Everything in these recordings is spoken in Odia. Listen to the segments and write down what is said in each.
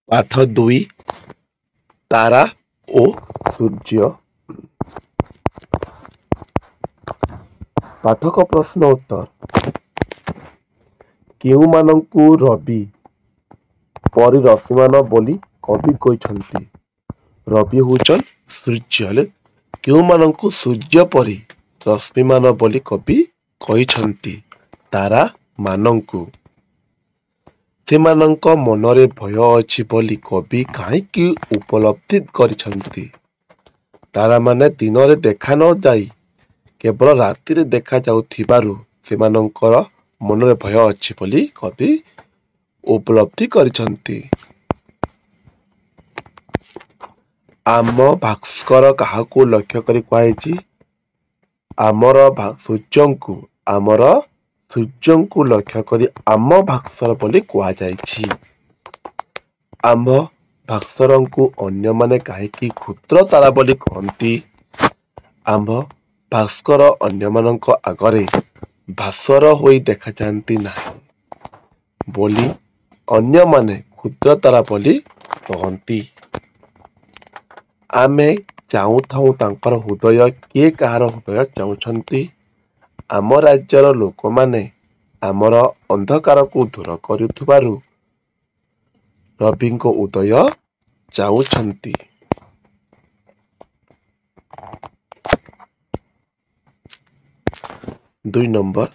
ପାଠ 2 ତାରା ଓ ସୂର୍ଯ୍ୟ। ପାଠକ ପ୍ରଶ୍ନ ଉତ୍ତର। କେଉଁମାନଙ୍କୁ ରବି ପରି ରଶ୍ମିମାନ ବୋଲି କବି କହିଛନ୍ତି? ରବି ହେଉଛନ୍ ସୂର୍ଯ୍ୟ, ହେଲେ କେଉଁମାନଙ୍କୁ ସୂର୍ଯ୍ୟ ପରି ରଶ୍ମିମାନ ବୋଲି କବି କହିଛନ୍ତି? ତାରା ମାନଙ୍କୁ। ସେମାନଙ୍କ ମନରେ ଭୟ ଅଛି ବୋଲି କବି କାହିଁକି ଉପଲବ୍ଧି କରିଛନ୍ତି? ତାରାମାନେ ଦିନରେ ଦେଖା ନ ଯାଇ କେବଳ ରାତିରେ ଦେଖାଯାଉଥିବାରୁ ସେମାନଙ୍କର ମନରେ ଭୟ ଅଛି ବୋଲି କବି ଉପଲବ୍ଧି କରିଛନ୍ତି। ଆମ ଭାସ୍କର କାହାକୁ ଲକ୍ଷ୍ୟ କରି କୁହାଯାଇଛି? ଆମର ସୂର୍ଯ୍ୟଙ୍କୁ ଲକ୍ଷ୍ୟ କରି ଆମ ଭାସ୍କର ବୋଲି କୁହାଯାଇଛି। ଆମ୍ଭ ଭାସ୍କରଙ୍କୁ ଅନ୍ୟମାନେ କାହିଁକି କ୍ଷୁଦ୍ର ତାରା ବୋଲି କହନ୍ତି? ଆମ୍ଭ ଭାସ୍କର ଅନ୍ୟମାନଙ୍କ ଆଗରେ ଭାସ୍ୱର ହୋଇ ଦେଖାଯାଆନ୍ତି ନାହିଁ ବୋଲି ଅନ୍ୟମାନେ କ୍ଷୁଦ୍ର ତାରା ବୋଲି କହନ୍ତି। ଆମେ ଚାହୁଁଥାଉ ତାଙ୍କର ହୃଦୟ, କିଏ କାହାର ହୃଦୟ ଚାହୁଁଛନ୍ତି? ଆମ ରାଜ୍ୟର ଲୋକମାନେ ଆମର ଅନ୍ଧକାରକୁ ଦୂର କରୁଥିବାରୁ ରବିଙ୍କ ଉଦୟ ଚାହୁଁଛନ୍ତି। 2 ନମ୍ବର,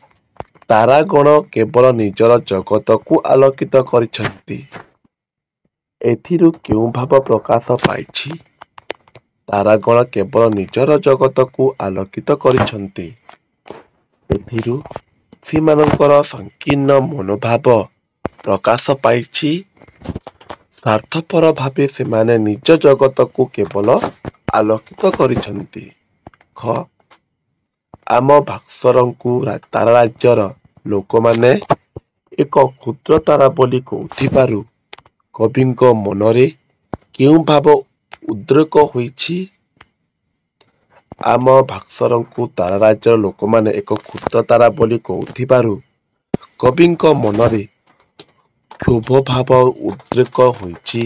ତାରାଗଣ କେବଳ ନିଜର ଜଗତକୁ ଆଲୋକିତ କରିଛନ୍ତି। ଏଥିରୁ କେଉଁ ଭାବ ପ୍ରକାଶ ପାଇଛି? ତାରାଗଣ କେବଳ ନିଜର ଜଗତକୁ ଆଲୋକିତ କରିଛନ୍ତି। ଏଥିରୁ ସେମାନଙ୍କର ସଂକୀର୍ଣ୍ଣ ମନୋଭାବ ପ୍ରକାଶ ପାଇଛି। ସ୍ୱାର୍ଥପର ଭାବେ ସେମାନେ ନିଜ ଜଗତକୁ କେବଳ ଆଲୋକିତ କରିଛନ୍ତି। ଖ. ଆମ ଭାସ୍କରଙ୍କୁ ତାରା ରାଜ୍ୟର ଲୋକମାନେ ଏକ କ୍ଷୁଦ୍ର ତାରା ବୋଲି କହୁଥିବାରୁ କବିଙ୍କ ମନରେ କେଉଁ ଭାବ ଉଦ୍ରେକ ହୋଇଛି? ଆମ ଭାସ୍କରଙ୍କୁ ତାରା ରାଜ୍ୟର ଲୋକମାନେ ଏକ କ୍ଷୁଦ୍ର ତାରା ବୋଲି କହୁଥିବାରୁ କବିଙ୍କ ମନରେ କ୍ଷୋଭ ଭାବ ଉଦ୍ରେକ ହୋଇଛି।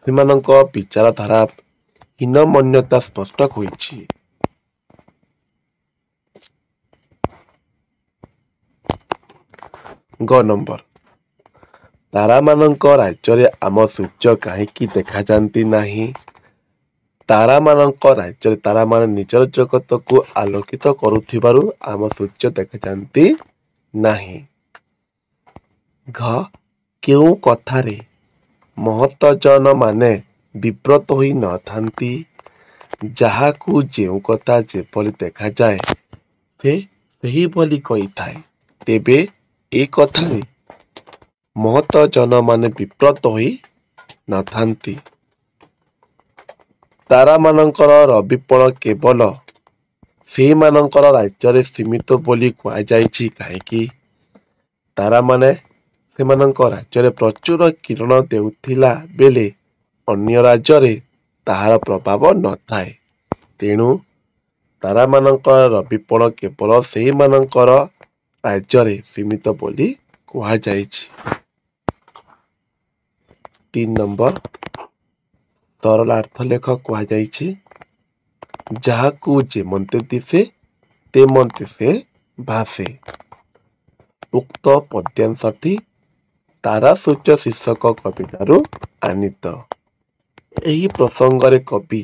ସେମାନଙ୍କ ବିଚାରଧାରା ହୀନମନ୍ୟତା ସ୍ପଷ୍ଟ ହୋଇଛି। ଗ ନମ୍ବର, ତାରାମାନଙ୍କ ରାଜ୍ୟରେ ଆମ ସୂର୍ଯ୍ୟ କାହିଁକି ଦେଖାଯାଆନ୍ତି ନାହିଁ? ତାରାମାନଙ୍କ ରାଜ୍ୟରେ ତାରାମାନେ ନିଜର ଜଗତକୁ ଆଲୋକିତ କରୁଥିବାରୁ ଆମ ସୂର୍ଯ୍ୟ ଦେଖାଯାଆନ୍ତି ନାହିଁ। ଘ. କେଉଁ କଥାରେ ମହତଜନ ମାନେ ବିବ୍ରତ ହୋଇ ନଥାନ୍ତି? ଯାହାକୁ ଯେଉଁ କଥା ଯେଭଳି ଦେଖାଯାଏ ସେ ସେହିଭଳି କହିଥାଏ। ତେବେ ଏ କଥାରେ ମହତଜନମାନେ ବିବ୍ରତ ହୋଇ ନଥାନ୍ତି। ତାରାମାନଙ୍କର ରବିପଣ କେବଳ ସେମାନଙ୍କର ରାଜ୍ୟରେ ସୀମିତ ବୋଲି କୁହାଯାଇଛି କାହିଁକି? ତାରାମାନେ ସେମାନଙ୍କ ରାଜ୍ୟରେ ପ୍ରଚୁର କିରଣ ଦେଉଥିଲା ବେଳେ ଅନ୍ୟ ରାଜ୍ୟରେ ତାହାର ପ୍ରଭାବ ନଥାଏ। ତେଣୁ ତାରାମାନଙ୍କର ରବିପଣ କେବଳ ସେହିମାନଙ୍କର ରାଜ୍ୟରେ ସୀମିତ ବୋଲି କୁହାଯାଇଛି। 3 ନମ୍ବର, ସରଳାର୍ଥ ଲେଖ କୁହାଯାଇଛି। ଯାହାକୁ ଯେମନ୍ତି ଦିଶେ ତେମନ୍ତି ସେ ଭାସେ। ଉକ୍ତ ପଦ୍ୟାଂଶଟି ତାରା ସୂର୍ଯ୍ୟ ଶୀର୍ଷକ କବିତାରୁ ଆନୀତ। ଏହି ପ୍ରସଙ୍ଗରେ କବି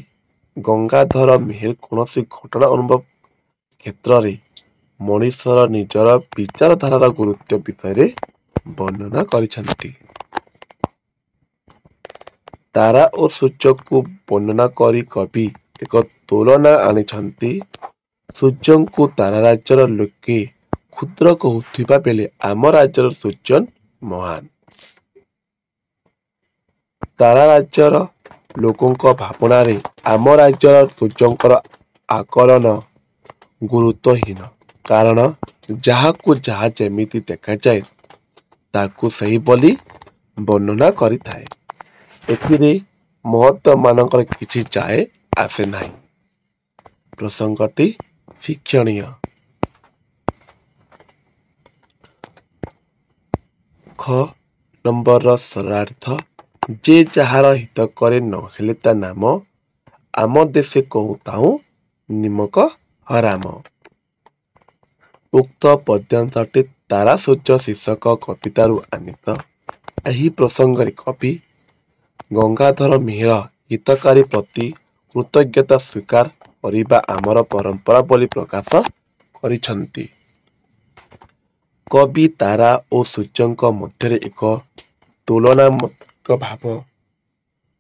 ଗଙ୍ଗାଧର ମେହେର କୌଣସି ଘଟଣା ଅନୁଭବ କ୍ଷେତ୍ରରେ ମଣିଷର ନିଜର ବିଚାରଧାରାର ଗୁରୁତ୍ୱ ବିଷୟରେ ବର୍ଣ୍ଣନା କରିଛନ୍ତି। ତାରା ଓ ସୂର୍ଯ୍ୟକୁ ବର୍ଣ୍ଣନା କରି କବି ଏକ ତୁଳନା ଆଣିଛନ୍ତି। ସୂର୍ଯ୍ୟଙ୍କୁ ତାରା ରାଜ୍ୟର ଲୋକେ କ୍ଷୁଦ୍ର କହୁଥିବା ବେଳେ ଆମ ରାଜ୍ୟର ସୂର୍ଯ୍ୟ ମହାନ। ତାରା ରାଜ୍ୟର ଲୋକଙ୍କ ଭାବନାରେ ଆମ ରାଜ୍ୟର ସୂର୍ଯ୍ୟଙ୍କର ଆକଳନ ଗୁରୁତ୍ୱହୀନ। କାରଣ ଯାହାକୁ ଯାହା ଯେମିତି ଦେଖାଯାଏ ତାକୁ ସେହିଭଳି ବର୍ଣ୍ଣନା କରିଥାଏ। ଏଥିରେ ମହତ ମାନଙ୍କର କିଛି ଯାଏ ଆସେ ନାହିଁ। ପ୍ରସଙ୍ଗଟି ଶିକ୍ଷଣୀୟ। ଖ ନମ୍ବରର ସରଳାର୍ଥ। ଯେ ଯାହାର ହିତ କରେ ନହେଲେ ତା ନାମ ଆମ ଦେଶେ କହୁଥାଉ ନିମକ ହରାମ। ଉକ୍ତ ପଦ୍ୟାଂଶଟି ତାରା ସୂର୍ଯ୍ୟ ଶୀର୍ଷକ କବିତାରୁ ଆନିତ। ଏହି ପ୍ରସଙ୍ଗରେ କବି ଗଙ୍ଗାଧର ମେହେର ହିତକାରୀ ପ୍ରତି କୃତଜ୍ଞତା ସ୍ୱୀକାର କରିବା ଆମର ପରମ୍ପରା ବୋଲି ପ୍ରକାଶ କରିଛନ୍ତି। କବି ତାରା ଓ ସୂର୍ଯ୍ୟଙ୍କ ମଧ୍ୟରେ ଏକ ତୁଳନାତ୍ମକ ଭାବ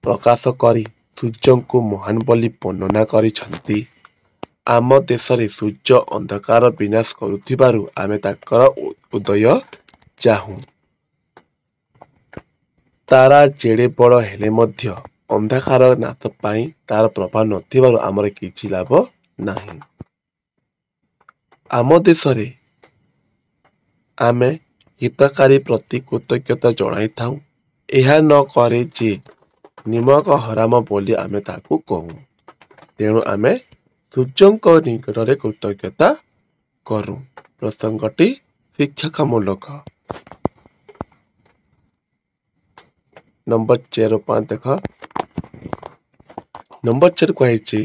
ପ୍ରକାଶ କରି ସୂର୍ଯ୍ୟଙ୍କୁ ମହାନ ବୋଲି ବର୍ଣ୍ଣନା କରିଛନ୍ତି। ଆମ ଦେଶରେ ସୂର୍ଯ୍ୟ ଅନ୍ଧକାର ବିନାଶ କରୁଥିବାରୁ ଆମେ ତାଙ୍କର ଉଦୟ ଚାହୁଁ। ତାରା ଯେଡ଼େ ବଡ଼ ହେଲେ ମଧ୍ୟ ଅନ୍ଧକାର ନାଶ ପାଇଁ ତାର ପ୍ରଭାବ ନଥିବାରୁ ଆମର କିଛି ଲାଭ ନାହିଁ। ଆମ ଦେଶରେ ଆମେ ହିତକାରୀ ପ୍ରତି କୃତଜ୍ଞତା ଜଣାଇଥାଉ। ଏହା ନ କରେ ଯେ ନିମକ ହରାମ ବୋଲି ଆମେ ତାକୁ କହୁ। ତେଣୁ ଆମେ ସୂର୍ଯ୍ୟଙ୍କ ନିକଟରେ କୃତଜ୍ଞତା କରୁ। ପ୍ରସଙ୍ଗଟି ଶିକ୍ଷାମୂଳକ। ନମ୍ବର 05 ଦେଖ। ନମ୍ବର 4 କୁହାଯାଇଛି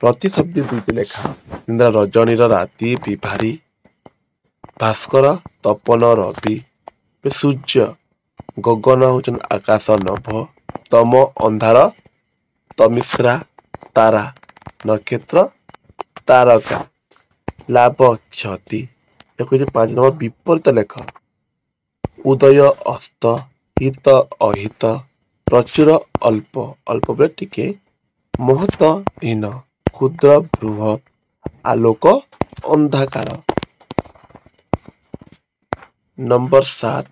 ପ୍ରତି ଶବ୍ଦ ଦୁଇଟି ଲେଖା। ଇନ୍ଦ୍ର ରଜନୀର ରାତି ବିଭାରୀ, ଭାସ୍କର ତପନ ରବି, ସୂର୍ଯ୍ୟ ଗଗନ ହଉଛନ୍ତି ଆକାଶ ନଭ, ତମ ଅନ୍ଧାର ତମିଶ୍ରା ତାରା, ନକ୍ଷତ୍ର ତାରକା, ଲାଭ କ୍ଷତି। ଦେଖୁଛି 5 ନମ୍ବର ବିପରୀତ ଲେଖ। ଉଦୟ ଅସ୍ତ, ହିତ ଅହିତ, ପ୍ରଚୁର ଅଳ୍ପ, ଅଳ୍ପ ବେଳେ ଟିକେ, ମହତ ହୀନ, କ୍ଷୁଦ୍ର ବୃହତ୍, ଆଲୋକ ଅନ୍ଧକାର। ନମ୍ବର 7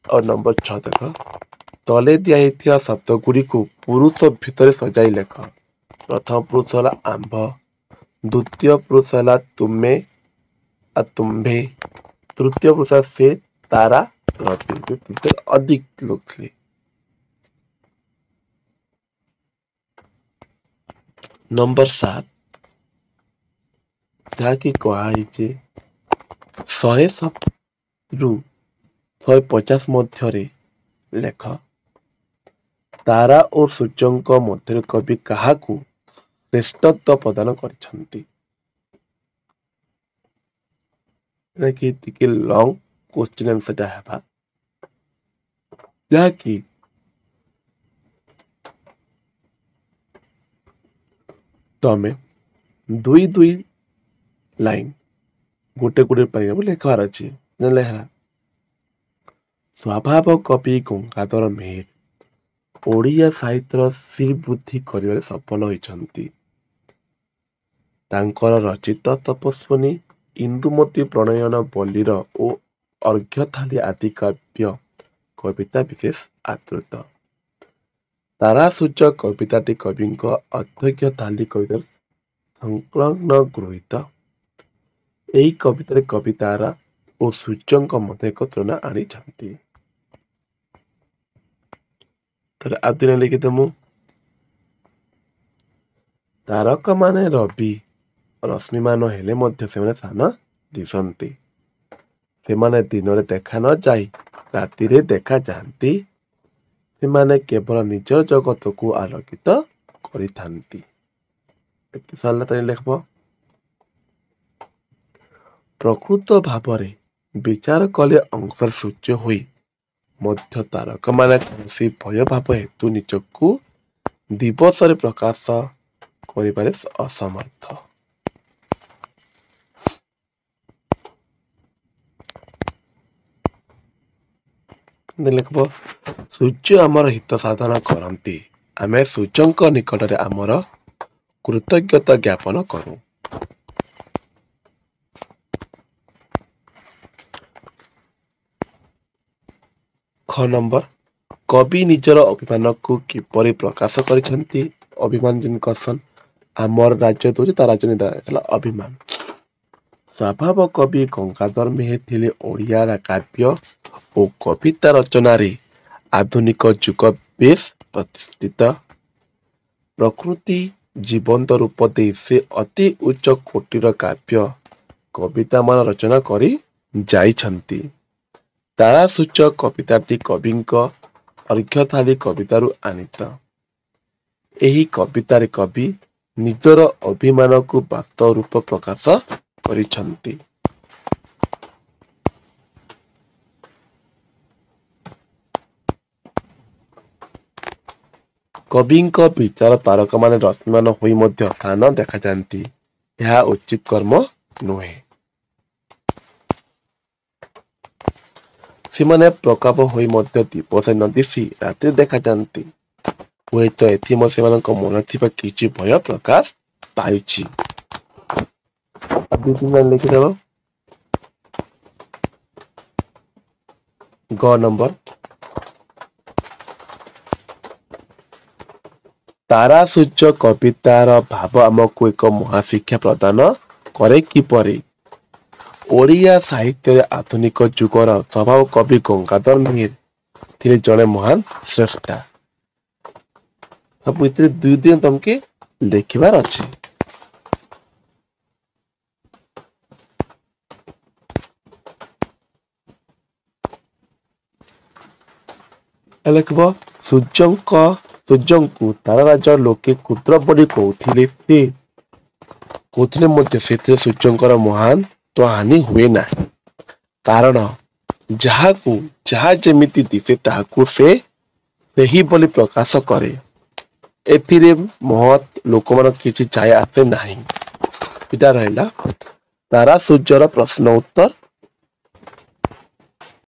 ଆଉ ନମ୍ବର 6 ଦେଖ। ତଳେ ଦିଆଯାଇଥିବା ଶବ୍ଦ ଗୁଡ଼ିକୁ ପୁରୁଷ ଭିତରେ ସଜାଇ ଲେଖ। ପ୍ରଥମ ପୁରୁଷ ହେଲା ଆମ୍ଭ, ଦ୍ୱିତୀୟ ପୁରୁଷ ହେଲା ତୁମେ ଆଉ ତୁମ୍ଭେ, ତୃତୀୟ ପୁରୁଷ ସେ, ତାରା, ରବି। ଅଧିକ ଲୋକ ଥିଲେ। ନମ୍ବର 7 ଯାହାକି କୁହାଯାଇଛି 100 ରୁ 150 ମଧ୍ୟରେ ଲେଖ। ତାରା ଓ ସୂର୍ଯ୍ୟଙ୍କ ମଧ୍ୟରେ କବି କାହାକୁ ଶ୍ରେଷ୍ଠତ୍ୱ ପ୍ରଦାନ କରିଛନ୍ତି? କି ଟିକେ ଲଙ୍ଗ କ୍ୱେଶ୍ଚିନ୍ ଆନ୍ସରଟା ହେବା, ଯାହାକି ତମେ 2 ଲାଇନ୍ ଗୋଟେ ପାଇବା ବୋଲି ଲେଖିବାର ଅଛି। ଜାଣିଲେ ହେଲା। ସ୍ୱଭାବ କବି ଗଙ୍ଗାଧର ମେହେର ଓଡ଼ିଆ ସାହିତ୍ୟର ଶ୍ରୀବୃଦ୍ଧି କରିବାରେ ସଫଳ ହୋଇଛନ୍ତି। ତାଙ୍କର ରଚିତ ତପସ୍ୱିନୀ, ଇନ୍ଦୁମତୀ ପ୍ରଣୟନ ବଲ୍ଲୀର ଓ ଅର୍ଘ୍ୟଥାଳୀ ଆଦି କାବ୍ୟ କବିତା ବିଶେଷ ଆଦୃତ। ତାରା ସୂର୍ଯ୍ୟ କବିତାଟି କବିଙ୍କ ଅର୍ଘ୍ୟଥାଳୀ କବିତାର ସଂକଳନ ଗୃହୀତ। ଏହି କବିତାରେ କବି ତାରା ଓ ସୂର୍ଯ୍ୟଙ୍କ ମଧ୍ୟରେ ଏକ ତୁଳନା ଆଣିଛନ୍ତି। ଆଉ ଦିନ ଲିଖିତ ମୁଁ ତାରକାମାନେ ରବି ରଶ୍ମିମାନ ହେଲେ ମଧ୍ୟ ସେମାନେ ସାନ ଦିଶନ୍ତି। ସେମାନେ ଦିନରେ ଦେଖା ନ ଯାଇ ରାତିରେ ଦେଖାଯାଆନ୍ତି। ସେମାନେ କେବଳ ନିଜ ଜଗତକୁ ଆଲୋକିତ କରିଥାନ୍ତି। ଏତେ ସାରିଲା ତାହେଲେ ଲେଖବ। ପ୍ରକୃତ ଭାବରେ ବିଚାର କଲେ ଅଂଶର ସୂର୍ଯ୍ୟ ହୋଇ ମଧ୍ୟ ତାରକାମାନେ କୌଣସି ଭୟଭାବ ହେତୁ ନିଜକୁ ଦିବସରେ ପ୍ରକାଶ କରିବାରେ ଅସମର୍ଥ। ଲେଖବ ସୂର୍ଯ୍ୟ ଆମର ହିତ ସାଧନ କରନ୍ତି। ଆମେ ସୂର୍ଯ୍ୟଙ୍କ ନିକଟରେ ଆମର କୃତଜ୍ଞତା ଜ୍ଞାପନ କରୁ। ଖ ନମ୍ବର କବି ନିଜର ଅଭିମାନକୁ କିପରି ପ୍ରକାଶ କରିଛନ୍ତି? ଅଭିମାନ ଯେନ୍ କସନ୍ ଆମର ରାଜ୍ୟ ଦଉଛି ତା ରାଜନୀତି ହେଲା ଅଭିମାନ। ସ୍ୱଭାବ କବି ଗଙ୍ଗାଧର ମେହେର ଥିଲେ ଓଡ଼ିଆ କାବ୍ୟ ଓ କବିତା ରଚନାରେ ଆଧୁନିକ ଯୁଗ ବେଶ ପ୍ରତିଷ୍ଠିତ। ପ୍ରକୃତି ଜୀବନ୍ତ ରୂପ ଦେଇ ସେ ଅତି ଉଚ୍ଚ କୋଟିର କାବ୍ୟ କବିତାମାନ ରଚନା କରି ଯାଇଛନ୍ତି। ତାରା ସୂର୍ଯ୍ୟ କବିତାଟି କବିଙ୍କ ଅର୍ଘ୍ୟଥାଳି କବିତାରୁ ଆଣିତ। ଏହି କବିତାରେ କବି ନିଜର ଅଭିମାନକୁ ବାସ୍ତବ ରୂପ ପ୍ରକାଶ କରିଛନ୍ତି। କବିଙ୍କ ବିଚାର ତାରକମାନେ ରଶ୍ମିମାନ ହୋଇ ମଧ୍ୟ ସ୍ଥାନ ଦେଖାଯାଆନ୍ତି। ଏହା ଉଚିତ କର୍ମ ନୁହେଁ। ସେମାନେ ପ୍ରକାପ ହୋଇ ମଧ୍ୟ ଦିବସ ନ ଦିଶି ରାତିରେ ଦେଖାଯାଆନ୍ତି। ହୁଏତ ଏଥିମ ସେମାନଙ୍କ ମନରେ ଥିବା କିଛି ଭୟ ପ୍ରକାଶ ପାଇଛି। ଲେଖିଦେବ। ଗ ନମ୍ବର। ତାରା ସୂର୍ଯ୍ୟ କବିତାର ଭାବ ଆମକୁ ଏକ ମହାଶିକ୍ଷା ପ୍ରଦାନ କରେ କିପରି? ଓଡ଼ିଆ ସାହିତ୍ୟରେ ଆଧୁନିକ ଯୁଗର ସ୍ୱଭାବ କବି ଗଙ୍ଗାଧର ମେହେର ଥିଲେ ଜଣେ ମହାନ ସ୍ରଷ୍ଟା। ସବୁ ଭିତରେ ଦୁଇ ଦିନ ତମକେ ଲେଖିବାର ଅଛି। ଲେଖିବ ସୂର୍ଯ୍ୟଙ୍କୁ ତାରାରାଜ ଲୋକେ କ୍ଷୁଦ୍ର ବୋଲି କହୁଥିଲେ ମଧ୍ୟ ସେଥିରେ ସୂର୍ଯ୍ୟଙ୍କର ମହାନ ହାନି ହୁଏ ନାହିଁ। କାରଣ ଯାହା ଯେମିତି ଦିଶେ ତାହାକୁ ସେ ସେହି ବୋଲି ପ୍ରକାଶ କରେ। ଏଥିରେ ମହତ୍ ଲୋକମାନଙ୍କ କିଛି ଯାଏ ଆସେ ନାହିଁ। ଏଇଟା ରହିଲା ତାରା ସୂର୍ଯ୍ୟର ପ୍ରଶ୍ନ ଉତ୍ତର